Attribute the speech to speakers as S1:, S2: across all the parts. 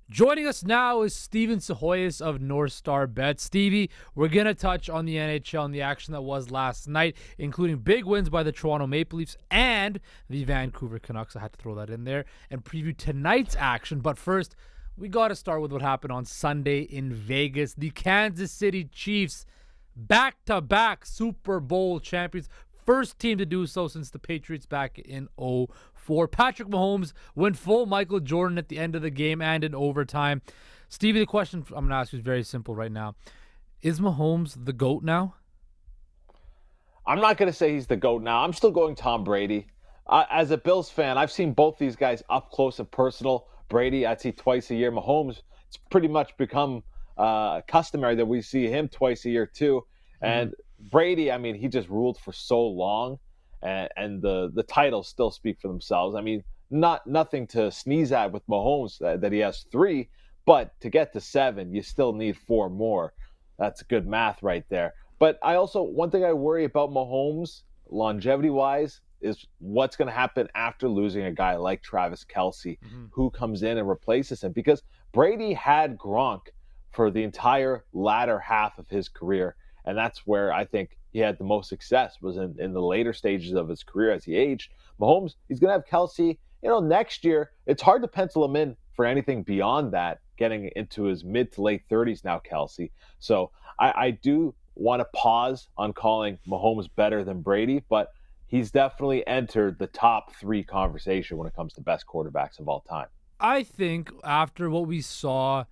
S1: Joining us now is Steven Psihogios of North Star Bets. Stevie, we're going to touch on the NHL and the action that was last night, including big wins by the Toronto Maple Leafs and the Vancouver Canucks. I had to throw that in there and preview tonight's action. But first, we got to start with what happened on Sunday in Vegas. The Kansas City Chiefs, back-to-back Super Bowl champions. First team to do so since the Patriots back in 2004. Patrick Mahomes went full Michael Jordan at the end of the game and in overtime. Stevie, the question I'm going to ask you is very simple right now. Is Mahomes the GOAT now?
S2: I'm not going to say he's the GOAT now. I'm still going Tom Brady. As a Bills fan, I've seen both these guys up close and personal. Brady, I'd see twice a year. Mahomes, it's pretty much become customary that we see him twice a year too. And Brady, I mean, he just ruled for so long, and the titles still speak for themselves. I mean, nothing to sneeze at with Mahomes that he has 3, but to get to 7, you still need 4 more. That's good math right there. But one thing I worry about Mahomes, longevity-wise, is what's going to happen after losing a guy like Travis Kelce, who comes in and replaces him. Because Brady had Gronk for the entire latter half of his career. And that's where I think he had the most success, was in the later stages of his career as he aged. Mahomes, he's going to have Kelce, next year. It's hard to pencil him in for anything beyond that, getting into his mid to late 30s now, Kelce. So I do want to pause on calling Mahomes better than Brady, but he's definitely entered the top 3 conversation when it comes to best quarterbacks of all time.
S1: I think after what we saw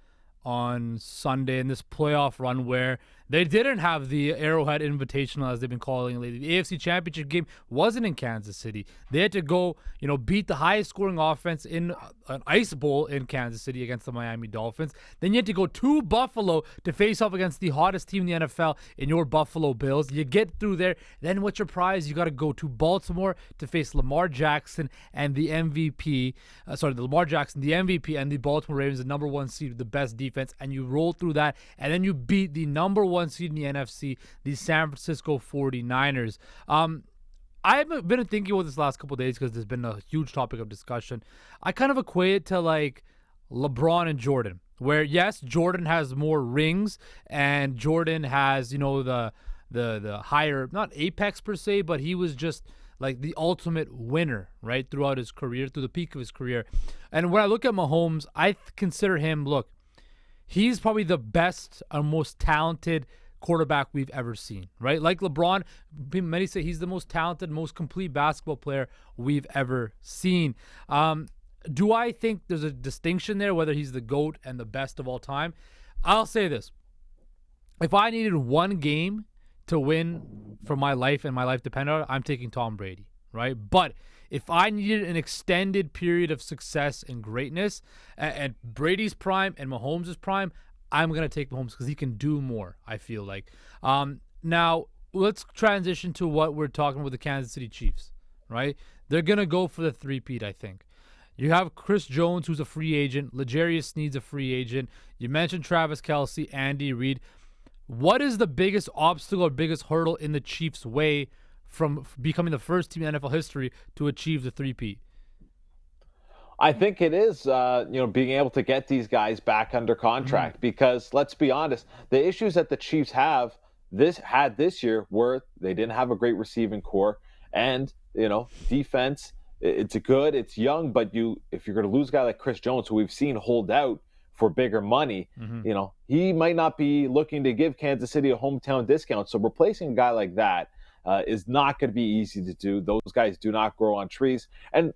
S1: on Sunday in this playoff run where they didn't have the Arrowhead Invitational, as they've been calling it lately. The AFC Championship game wasn't in Kansas City. They had to go, beat the highest scoring offense in an ice bowl in Kansas City against the Miami Dolphins. Then you had to go to Buffalo to face off against the hottest team in the NFL in your Buffalo Bills. You get through there. Then what's your prize? You got to go to Baltimore to face Lamar Jackson and the MVP. Lamar Jackson, the MVP, and the Baltimore Ravens, the number 1 seed with the best defense. And you roll through that. And then you beat the number 1 seed in the NFC, the San Francisco 49ers. I've been thinking about this last couple of days because there's been a huge topic of discussion. I kind of equate it to like LeBron and Jordan, where yes, Jordan has more rings and Jordan has, the higher, not apex per se, but he was just like the ultimate winner, right, throughout his career, through the peak of his career. And when I look at Mahomes, I consider him, he's probably the best and most talented quarterback we've ever seen, right? Like LeBron, many say he's the most talented, most complete basketball player we've ever seen. Do I think there's a distinction there, whether he's the GOAT and the best of all time? I'll say this. If I needed one game to win for my life and my life depended on it, I'm taking Tom Brady, right? But if I needed an extended period of success and greatness at Brady's prime and Mahomes' prime, I'm going to take Mahomes because he can do more, I feel like. Now, let's transition to what we're talking with the Kansas City Chiefs, right? They're going to go for the three-peat, I think. You have Chris Jones, who's a free agent. L'Jarius Sneed's a free agent. You mentioned Travis Kelce, Andy Reid. What is the biggest obstacle or biggest hurdle in the Chiefs' way from becoming the first team in NFL history to achieve the three-peat?
S2: I think it is, being able to get these guys back under contract because let's be honest, the issues that the Chiefs had this year were they didn't have a great receiving core and, defense, it's young, but if you're going to lose a guy like Chris Jones, who we've seen hold out for bigger money, he might not be looking to give Kansas City a hometown discount. So replacing a guy like that is not going to be easy to do. Those guys do not grow on trees. And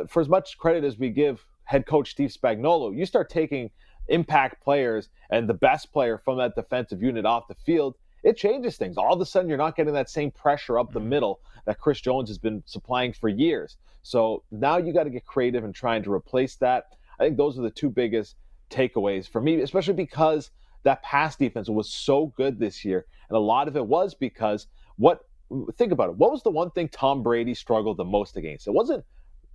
S2: for as much credit as we give head coach Steve Spagnuolo, you start taking impact players and the best player from that defensive unit off the field, it changes things. All of a sudden, you're not getting that same pressure up the middle that Chris Jones has been supplying for years. So now you got to get creative in trying to replace that. I think those are the 2 biggest takeaways for me, especially because that pass defense was so good this year. And a lot of it was because think about it. What was the one thing Tom Brady struggled the most against? It wasn't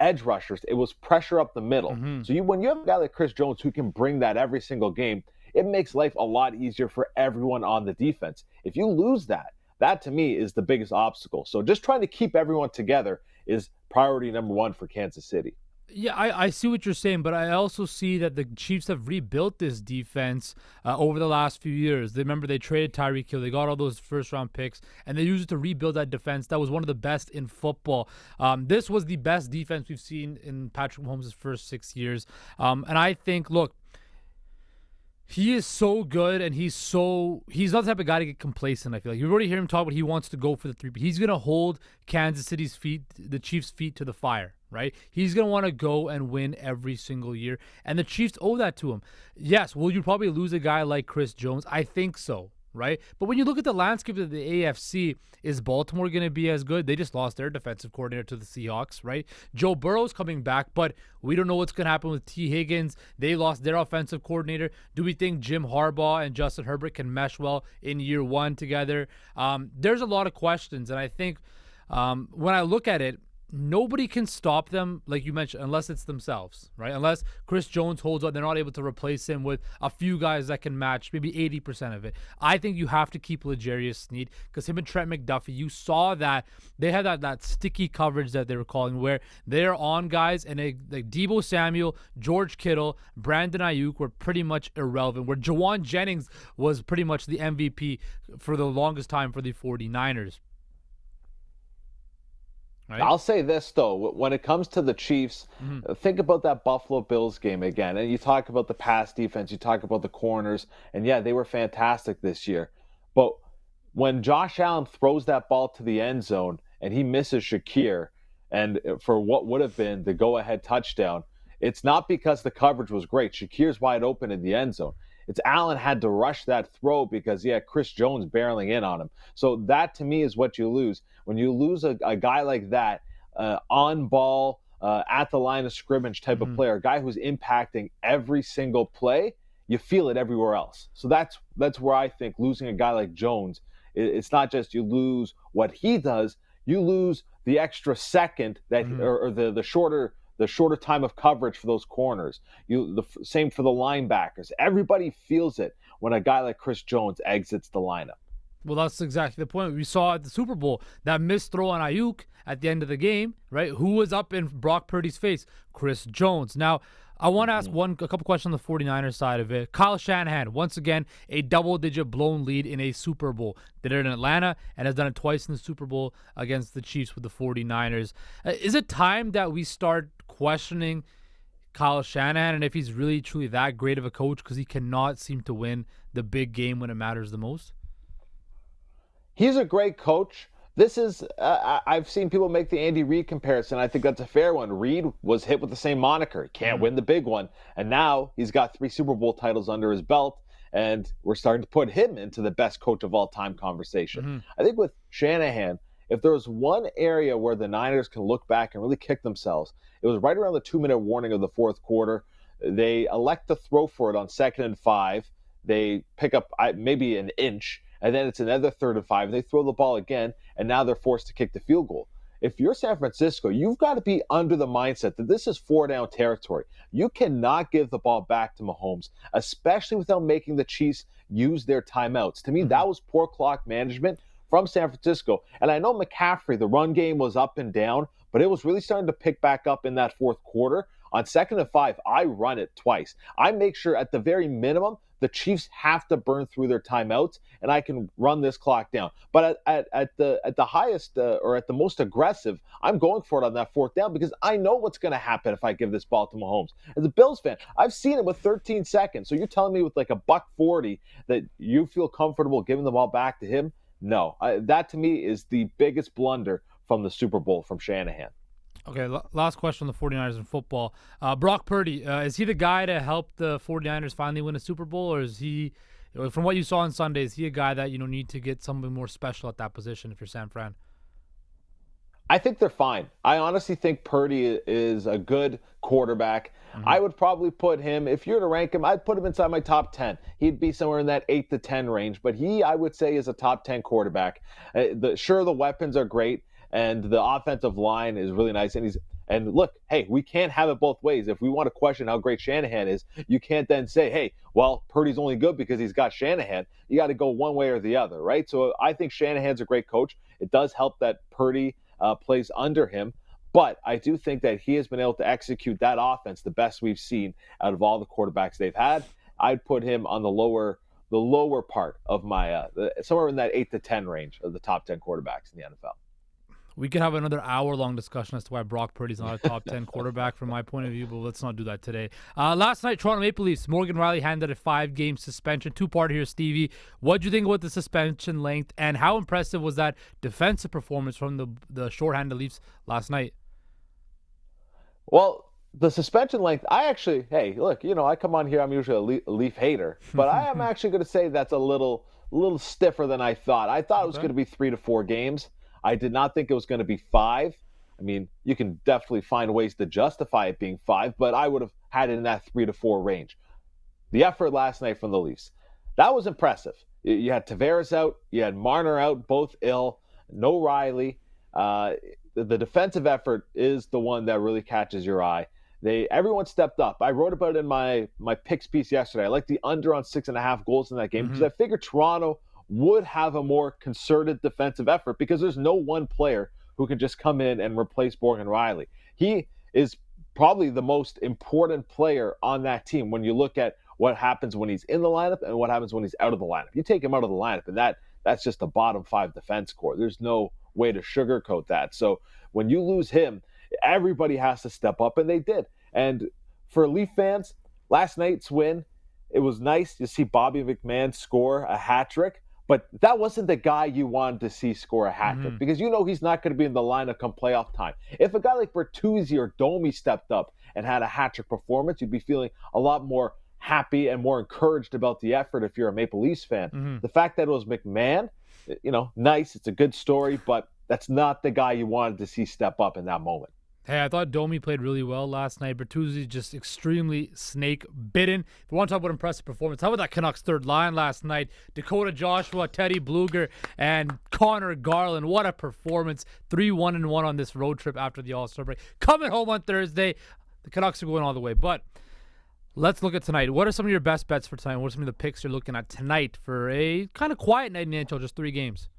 S2: edge rushers. It was pressure up the middle. So when you have a guy like Chris Jones who can bring that every single game, it makes life a lot easier for everyone on the defense. If you lose that to me is the biggest obstacle. So just trying to keep everyone together is priority number 1 for Kansas City.
S1: Yeah, I see what you're saying, but I also see that the Chiefs have rebuilt this defense over the last few years. They remember they traded Tyreek Hill, they got all those first round picks, and they used it to rebuild that defense. That was one of the best in football. This was the best defense we've seen in Patrick Mahomes' first 6 years. And I think, look, he is so good, and he's not the type of guy to get complacent. I feel like you already hear him talk about he wants to go for the three. But he's gonna hold Kansas City's feet, the Chiefs' feet to the fire, right? He's gonna want to go and win every single year, and the Chiefs owe that to him. Yes, will you probably lose a guy like Chris Jones? I think so, right? But when you look at the landscape of the AFC, is Baltimore going to be as good? They just lost their defensive coordinator to the Seahawks, right? Joe Burrow's coming back, but we don't know what's going to happen with T. Higgins. They lost their offensive coordinator. Do we think Jim Harbaugh and Justin Herbert can mesh well in year one together? There's a lot of questions, and I think when I look at it, nobody can stop them, like you mentioned, unless it's themselves, right? Unless Chris Jones holds up, they're not able to replace him with a few guys that can match maybe 80% of it. I think you have to keep L'Jarius Sneed because him and Trent McDuffie, you saw that they had that sticky coverage that they were calling where they're on guys, and like Deebo Samuel, George Kittle, Brandon Ayuk were pretty much irrelevant, where Jawan Jennings was pretty much the MVP for the longest time for the 49ers. Right?
S2: I'll say this, though. When it comes to the Chiefs, think about that Buffalo Bills game again. And you talk about the pass defense, you talk about the corners, and yeah, they were fantastic this year. But when Josh Allen throws that ball to the end zone and he misses Shakir, and for what would have been the go-ahead touchdown, it's not because the coverage was great. Shakir's wide open in the end zone. It's Allen had to rush that throw because he had Chris Jones barreling in on him. So that, to me, is what you lose. When you lose a guy like that, on ball, at the line of scrimmage type of player, a guy who's impacting every single play, you feel it everywhere else. So that's where I think losing a guy like Jones, it's not just you lose what he does, you lose the extra second that or the shorter time of coverage for those corners. Same for the linebackers. Everybody feels it when a guy like Chris Jones exits the lineup.
S1: Well, that's exactly the point. We saw at the Super Bowl that missed throw on Ayuk at the end of the game, right? Who was up in Brock Purdy's face? Chris Jones. Now, I want to ask a couple questions on the 49ers side of it. Kyle Shanahan, once again, a double-digit blown lead in a Super Bowl. Did it in Atlanta and has done it twice in the Super Bowl against the Chiefs with the 49ers. Is it time that we start questioning Kyle Shanahan and if he's really, truly that great of a coach because he cannot seem to win the big game when it matters the most?
S2: He's a great coach. This is, I've seen people make the Andy Reid comparison. I think that's a fair one. Reid was hit with the same moniker. He can't win the big one. And now he's got 3 Super Bowl titles under his belt, and we're starting to put him into the best coach of all time conversation. I think with Shanahan, if there was one area where the Niners can look back and really kick themselves, it was right around the 2-minute warning of the fourth quarter. They elect to throw for it on 2nd and 5. They pick up maybe an inch, and then it's another 3rd and 5. They throw the ball again, and now they're forced to kick the field goal. If you're San Francisco, you've got to be under the mindset that this is 4-down territory. You cannot give the ball back to Mahomes, especially without making the Chiefs use their timeouts. To me, that was poor clock management from San Francisco. And I know McCaffrey, the run game was up and down, but it was really starting to pick back up in that fourth quarter. On 2nd and 5, I run it twice. I make sure at the very minimum, the Chiefs have to burn through their timeouts, and I can run this clock down. But at the highest or at the most aggressive, I'm going for it on that 4th down because I know what's going to happen if I give this ball to Mahomes. As a Bills fan, I've seen it with 13 seconds. So you're telling me with like a $140 that you feel comfortable giving the ball back to him? No. That to me is the biggest blunder from the Super Bowl from Shanahan.
S1: Okay, last question on the 49ers in football. Brock Purdy, is he the guy to help the 49ers finally win a Super Bowl, or is he, from what you saw on Sunday, is he a guy that need to get something more special at that position if you're San Fran?
S2: I think they're fine. I honestly think Purdy is a good quarterback. I would probably put him, if you were to rank him, I'd put him inside my top 10. He'd be somewhere in that 8 to 10 range, but he, I would say, is a top 10 quarterback. Sure, the weapons are great, and the offensive line is really nice. And look, hey, we can't have it both ways. If we want to question how great Shanahan is, you can't then say, hey, well, Purdy's only good because he's got Shanahan. You got to go one way or the other, right? So I think Shanahan's a great coach. It does help that Purdy plays under him. But I do think that he has been able to execute that offense the best we've seen out of all the quarterbacks they've had. I'd put him on the lower part of my somewhere in that 8 to 10 range of the top 10 quarterbacks in the NFL.
S1: We could have another hour-long discussion as to why Brock Purdy's not a top 10 quarterback from my point of view, but let's not do that today. Last night, Toronto Maple Leafs, Morgan Riley handed a 5-game suspension. Two-part here, Stevie. What do you think about the suspension length, and how impressive was that defensive performance from the shorthanded Leafs last night?
S2: Well, the suspension length, hey, look, I come on here, I'm usually a Leaf hater, but I am actually going to say that's a little stiffer than I thought. I thought it was going to be 3 to 4 games. I did not think it was going to be 5. I mean, you can definitely find ways to justify it being 5, but I would have had it in that 3 to 4 range. The effort last night from the Leafs, that was impressive. You had Tavares out, you had Marner out, both ill, no Riley. The defensive effort is the one that really catches your eye. Everyone stepped up. I wrote about it in my picks piece yesterday. I like the under on 6.5 goals in that game because I figured Toronto would have a more concerted defensive effort because there's no one player who can just come in and replace Morgan Riley. He is probably the most important player on that team when you look at what happens when he's in the lineup and what happens when he's out of the lineup. You take him out of the lineup, and that's just the bottom 5 defense core. There's no way to sugarcoat that. So when you lose him, everybody has to step up, and they did. And for Leaf fans, last night's win, it was nice to see Bobby McMahon score a hat trick. But that wasn't the guy you wanted to see score a hat trick because he's not going to be in the lineup come playoff time. If a guy like Bertuzzi or Domi stepped up and had a hat trick performance, you'd be feeling a lot more happy and more encouraged about the effort if you're a Maple Leafs fan. The fact that it was McMahon, nice, it's a good story, but that's not the guy you wanted to see step up in that moment.
S1: Hey, I thought Domi played really well last night. Bertuzzi just extremely snake-bitten. If you want to talk about impressive performance, how about that Canucks third line last night? Dakota Joshua, Teddy Bluger, and Connor Garland. What a performance. 3-1-1 on this road trip after the All-Star break. Coming home on Thursday. The Canucks are going all the way. But let's look at tonight. What are some of your best bets for tonight? What are some of the picks you're looking at tonight for a kind of quiet night in the NHL, just 3 games?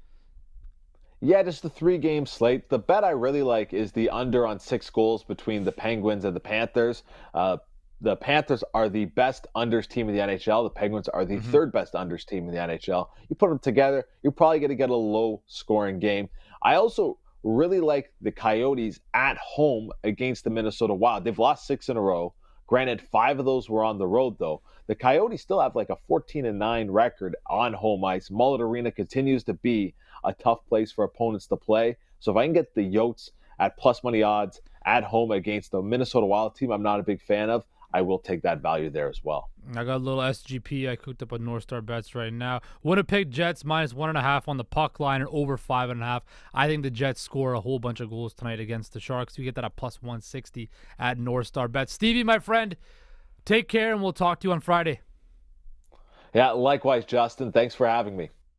S2: Yeah, just the 3-game slate. The bet I really like is the under on 6 goals between the Penguins and the Panthers. The Panthers are the best unders team in the NHL. The Penguins are the third best unders team in the NHL. You put them together, you're probably going to get a low-scoring game. I also really like the Coyotes at home against the Minnesota Wild. They've lost 6 in a row. Granted, 5 of those were on the road, though. The Coyotes still have like a 14-9 record on home ice. Mullet Arena continues to be a tough place for opponents to play. So if I can get the Yotes at plus money odds at home against the Minnesota Wild team I'm not a big fan of, I will take that value there as well.
S1: I got a little SGP. I cooked up a North Star bets right now. Winnipeg Jets minus 1.5 on the puck line and over 5.5. I think the Jets score a whole bunch of goals tonight against the Sharks. You get that at plus 160 at North Star bets. Stevie, my friend, take care and we'll talk to you on Friday.
S2: Yeah, likewise, Justin. Thanks for having me.